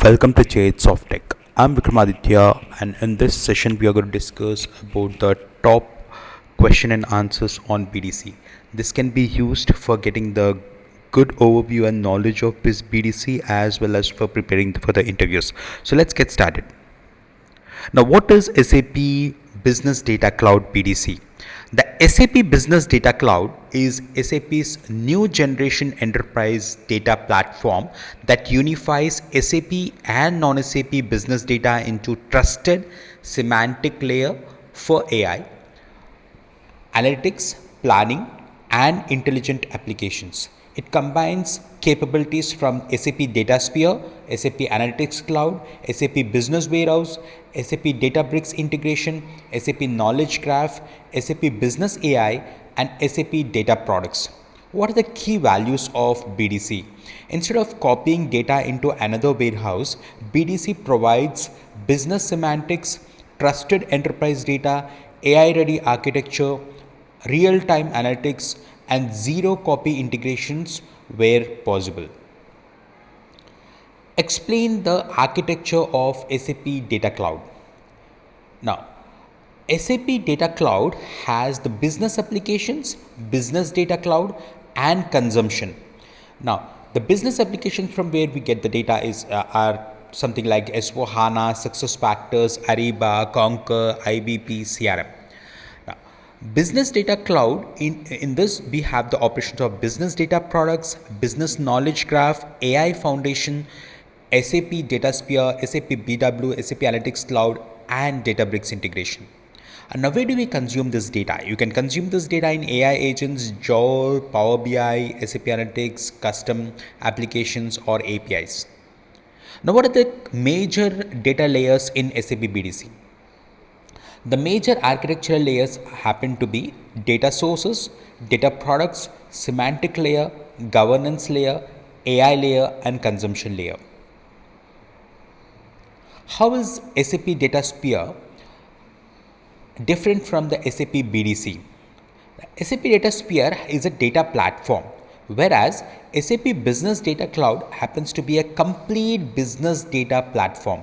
Welcome to Jade SOFTECH. I'm Vikramaditya, and in this session, we are going to discuss about the top question and answers on BDC. This can be used for getting the good overview and knowledge of this BDC as well as for preparing for the interviews. So let's get started. Now, what is SAP Business Data Cloud BDC? The SAP Business Data Cloud is SAP's new generation enterprise data platform that unifies SAP and non-SAP business data into trusted semantic layer for AI, analytics, planning, and intelligent applications. It combines capabilities from SAP Datasphere, SAP Analytics Cloud, SAP Business Warehouse, SAP Databricks integration, SAP Knowledge Graph, SAP Business AI, and SAP Data Products. What are the key values of BDC? Instead of copying data into another warehouse, BDC provides business semantics, trusted enterprise data, AI ready architecture, real time analytics, and zero copy integrations where possible. Explain the architecture of SAP Data Cloud. Now, SAP Data Cloud has the business applications, business data cloud, and consumption. Now, the business applications from where we get the data are something like S4HANA, SuccessFactors, Ariba, Concur, IBP, CRM. Now, business data cloud, in this we have the operations of business data products, business knowledge graph, AI foundation, SAP Datasphere, SAP BW, SAP Analytics Cloud, and Databricks integration. And now, where do we consume this data? You can consume this data in AI agents, Joule, Power BI, SAP Analytics, custom applications, or APIs. Now, what are the major data layers in SAP BDC? The major architectural layers happen to be data sources, data products, semantic layer, governance layer, AI layer, and consumption layer. How is SAP Datasphere different from the SAP BDC? SAP Datasphere is a data platform, whereas SAP Business Data Cloud happens to be a complete business data platform.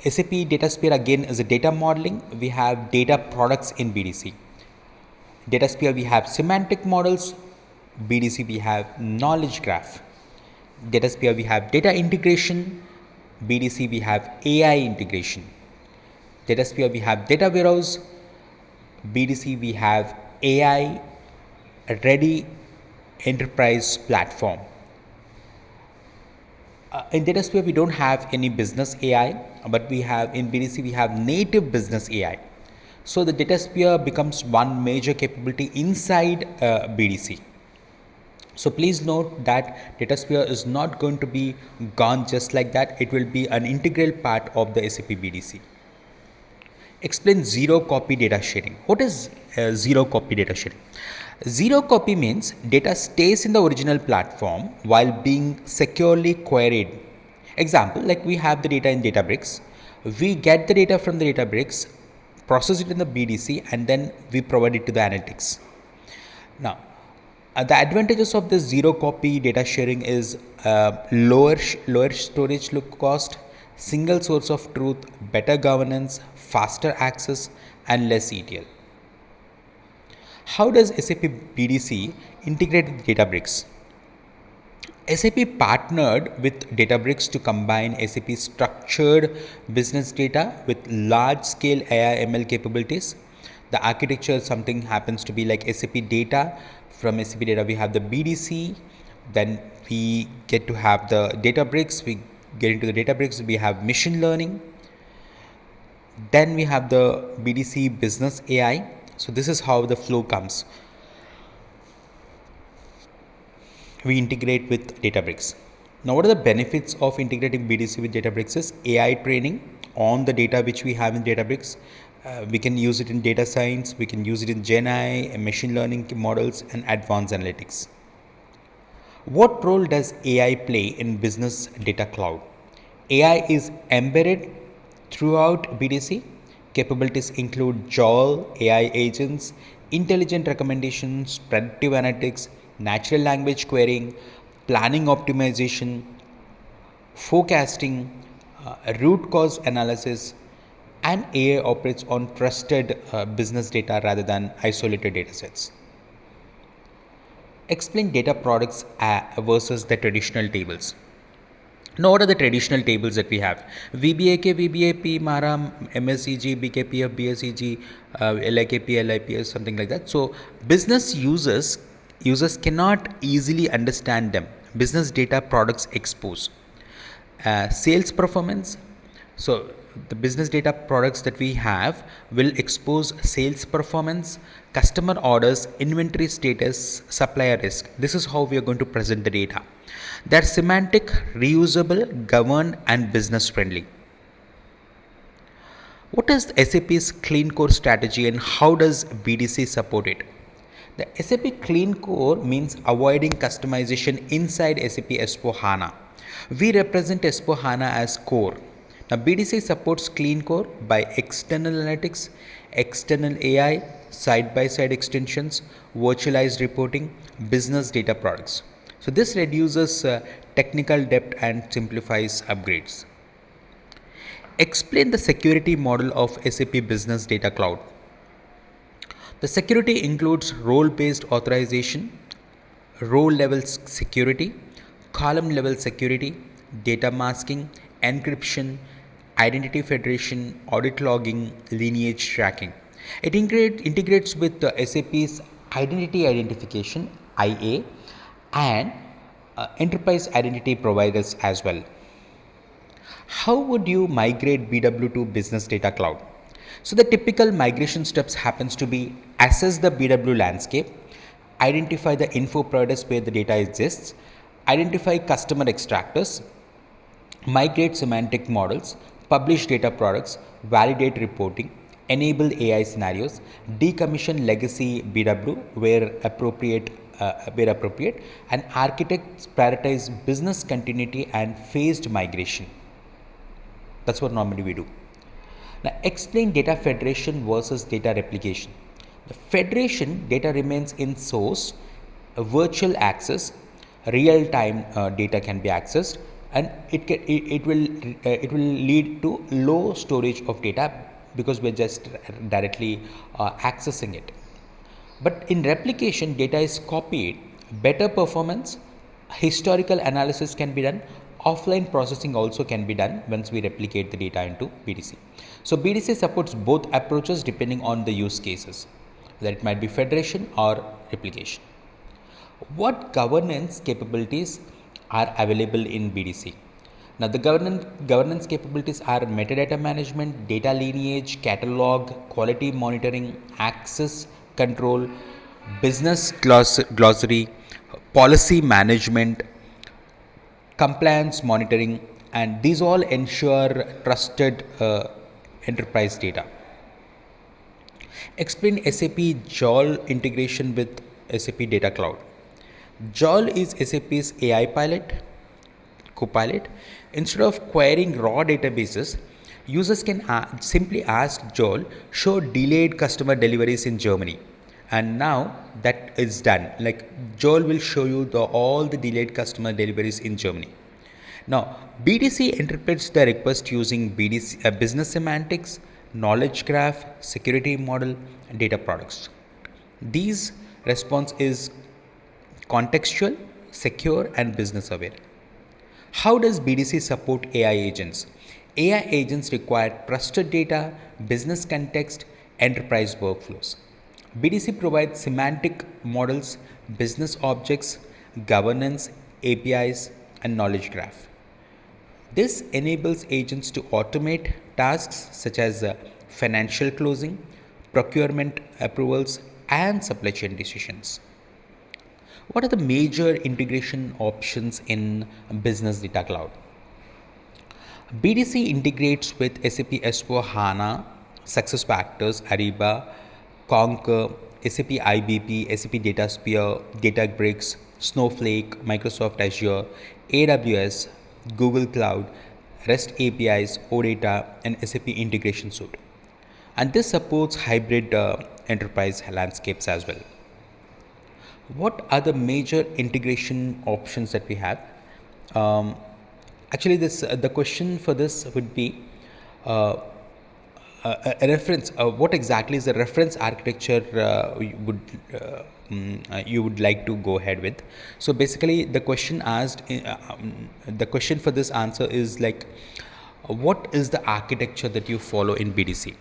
SAP Datasphere again is a data modeling. We have data products in BDC. Datasphere we have semantic models. BDC we have knowledge graph. Datasphere we have data integration. BDC we have AI integration. Datasphere we have data warehouse. BDC we have AI ready enterprise platform. In Datasphere we don't have any business AI, but we have in BDC we have native business AI. So the Datasphere becomes one major capability inside BDC. So please note that Datasphere is not going to be gone just like that. It will be an integral part of the SAP BDC. Explain zero copy data sharing. What is zero copy data sharing? Zero copy means data stays in the original platform while being securely queried. Example, like we have the data in Databricks. We get the data from the Databricks, process it in the BDC, and then we provide it to the analytics. Now, the advantages of this zero copy data sharing is lower storage cost, single source of truth, better governance, faster access, and less ETL. How does SAP BDC integrate with Databricks? SAP partnered with Databricks to combine SAP structured business data with large-scale AI ML capabilities. The architecture something happens to be like SAP data. From SAP data, we have the BDC. Then we get to have the Databricks. We get into the Databricks. We have machine learning. Then we have the BDC business AI. So this is how the flow comes. We integrate with Databricks. Now, what are the benefits of integrating BDC with Databricks? Is AI training on the data which we have in Databricks. We can use it in data science. We can use it in Gen AI, machine learning models, and advanced analytics. What role does AI play in business data cloud? AI is embedded throughout BDC. Capabilities include Joule, AI agents, intelligent recommendations, predictive analytics, natural language querying, planning optimization, forecasting, root cause analysis, and AI operates on trusted business data rather than isolated data sets. Explain data products versus the traditional tables. Now, what are the traditional tables that we have? VBAK, VBAP, MARA, MSEG, BKPF, BSEG, LIKP, LIPS, something like that. So, business users cannot easily understand them. Business data products expose sales performance. So, the business data products that we have will expose sales performance, customer orders, inventory status, supplier risk. This is how we are going to present the data. They're semantic, reusable, governed, and business friendly. What is SAP's clean core strategy and how does BDC support it? The SAP Clean Core means avoiding customization inside SAP S/4HANA. We represent S/4HANA as core. Now, BDC supports Clean Core by external analytics, external AI, side-by-side extensions, virtualized reporting, business data products. So, this reduces technical debt and simplifies upgrades. Explain the security model of SAP Business Data Cloud. The security includes role-based authorization, row-level security, column-level security, data masking, encryption, identity federation, audit logging, lineage tracking. It integrates with the SAP's identity identification (IA) and enterprise identity providers as well. How would you migrate BW to Business Data Cloud? So the typical migration steps happens to be assess the BW landscape, identify the info providers where the data exists, identify customer extractors, migrate semantic models, publish data products, validate reporting, enable AI scenarios, decommission legacy BW where appropriate, and architects prioritize business continuity and phased migration. That's what normally we do. Now, explain data federation versus data replication. The federation data remains in source, a virtual access, real time data can be accessed, and it will lead to low storage of data because we're just directly accessing it. But in replication, data is copied, better performance, historical analysis can be done, offline processing also can be done once we replicate the data into BDC. So BDC supports both approaches depending on the use cases, that it might be federation or replication. What governance capabilities are available in BDC? Now, the governance capabilities are metadata management, data lineage, catalog, quality monitoring, access control, business glossary, policy management, compliance monitoring, and these all ensure trusted enterprise data. Explain SAP Joule integration with SAP Data Cloud. Joule is SAP's AI copilot. Instead of querying raw databases, users can simply ask Joule, show delayed customer deliveries in Germany. And now that is done. Like Joule will show you all the delayed customer deliveries in Germany. Now, BDC interprets the request using business semantics, knowledge graph, security model, and data products. These response is contextual, secure, and business aware. How does BDC support AI agents? AI agents require trusted data, business context, enterprise workflows. BDC provides semantic models, business objects, governance, APIs, and knowledge graph. This enables agents to automate tasks such as financial closing, procurement approvals, and supply chain decisions. What are the major integration options in Business Data Cloud? BDC integrates with SAP S4 HANA, SuccessFactors, Ariba, Concur, SAP IBP, SAP Datasphere, Databricks, Snowflake, Microsoft Azure, AWS, Google Cloud, REST APIs, OData, and SAP Integration Suite. And this supports hybrid enterprise landscapes as well. What are the major integration options that we have? Actually, this the question for this would be uh, a reference. What exactly is the reference architecture you would like to go ahead with? So basically, the question asked, the question for this answer is like, what is the architecture that you follow in BDC?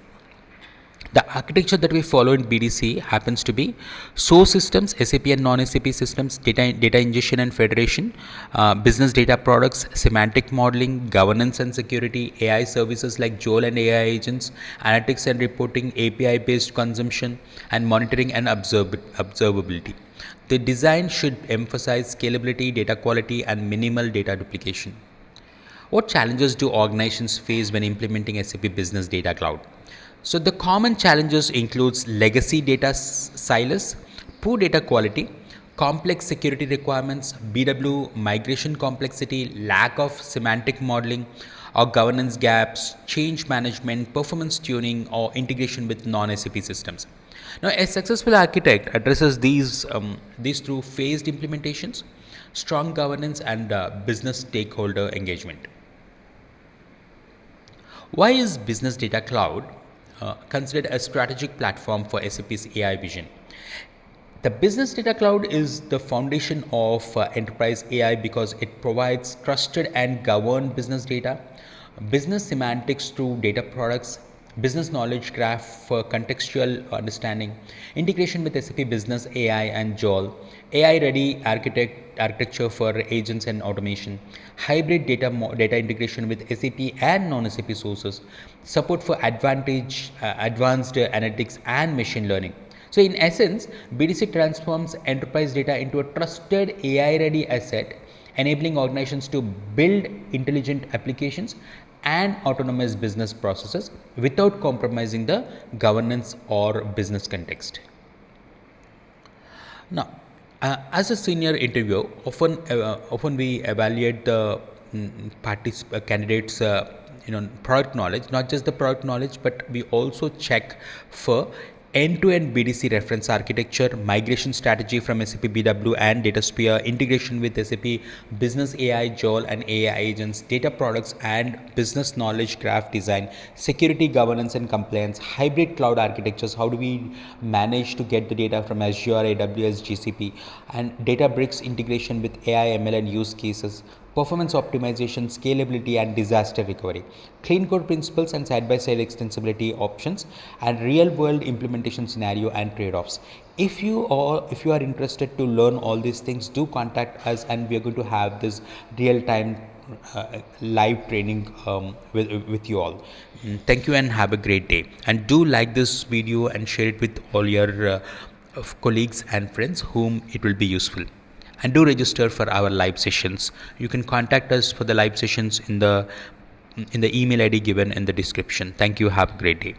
The architecture that we follow in BDC happens to be source systems, SAP and non-SAP systems, data ingestion and federation, business data products, semantic modeling, governance and security, AI services like Joule and AI agents, analytics and reporting, API-based consumption, and monitoring and observability. The design should emphasize scalability, data quality, and minimal data duplication. What challenges do organizations face when implementing SAP Business Data Cloud? So the common challenges includes legacy data silos, poor data quality, complex security requirements, BW migration complexity, lack of semantic modeling or governance gaps, change management, performance tuning, or integration with non-SAP systems. Now, a successful architect addresses these through phased implementations, strong governance, and business stakeholder engagement. Why is Business Data Cloud considered a strategic platform for SAP's AI vision? The Business Data Cloud is the foundation of enterprise AI because it provides trusted and governed business data, business semantics through data products, business knowledge graph for contextual understanding, integration with SAP Business AI and Joule, AI-ready architecture for agents and automation, hybrid data integration with SAP and non-SAP sources, support for advanced analytics and machine learning. So, in essence, BDC transforms enterprise data into a trusted AI ready asset, enabling organizations to build intelligent applications and autonomous business processes without compromising the governance or business context. Now, as a senior interviewer, often we evaluate the candidates, product knowledge. Not just the product knowledge, but we also check for end-to-end BDC reference architecture, migration strategy from SAP BW and Datasphere, integration with SAP Business AI, Joule and AI agents, data products and business knowledge graph design, security governance and compliance, hybrid cloud architectures. How do we manage to get the data from Azure, AWS, GCP, and Databricks integration with AI, ML and use cases, performance optimization, scalability, and disaster recovery, clean code principles and side-by-side extensibility options, and real-world implementation scenario and trade-offs. If you are interested to learn all these things, do contact us, and we are going to have this real-time live training with you all. Thank you and have a great day. And do like this video and share it with all your colleagues and friends whom it will be useful. And do register for our live sessions. You can contact us for the live sessions in the email ID given in the description. Thank you. Have a great day.